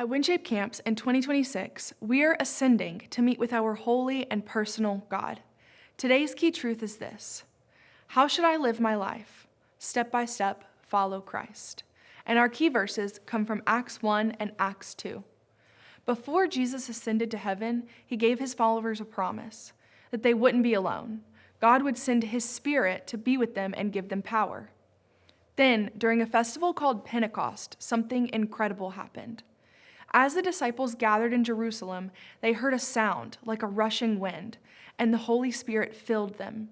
At WinShape camps in 2026, we are ascending to meet with our holy and personal God. Today's key truth is this: how should I live my life? Step by step, follow Christ. And our key verses come from Acts 1 and Acts 2. Before Jesus ascended to heaven, he gave his followers a promise that they wouldn't be alone. God would send his Spirit to be with them and give them power. Then, during a festival called Pentecost, something incredible happened. As the disciples gathered in Jerusalem, they heard a sound like a rushing wind, and the Holy Spirit filled them.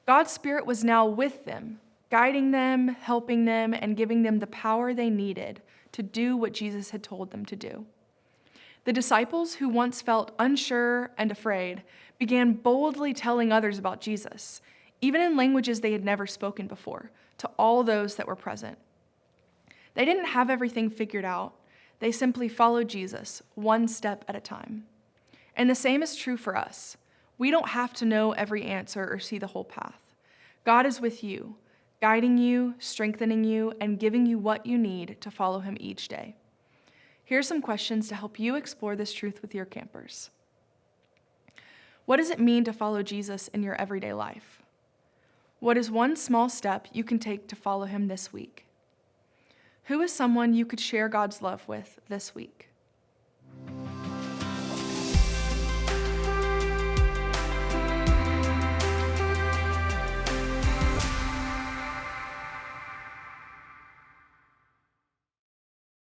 God's Spirit was now with them, guiding them, helping them, and giving them the power they needed to do what Jesus had told them to do. The disciples, who once felt unsure and afraid, began boldly telling others about Jesus, even in languages they had never spoken before, to all those that were present. They didn't have everything figured out. They simply followed Jesus, one step at a time. And the same is true for us. We don't have to know every answer or see the whole path. God is with you, guiding you, strengthening you, and giving you what you need to follow him each day. Here are some questions to help you explore this truth with your campers. What does it mean to follow Jesus in your everyday life? What is one small step you can take to follow him this week? Who is someone you could share God's love with this week?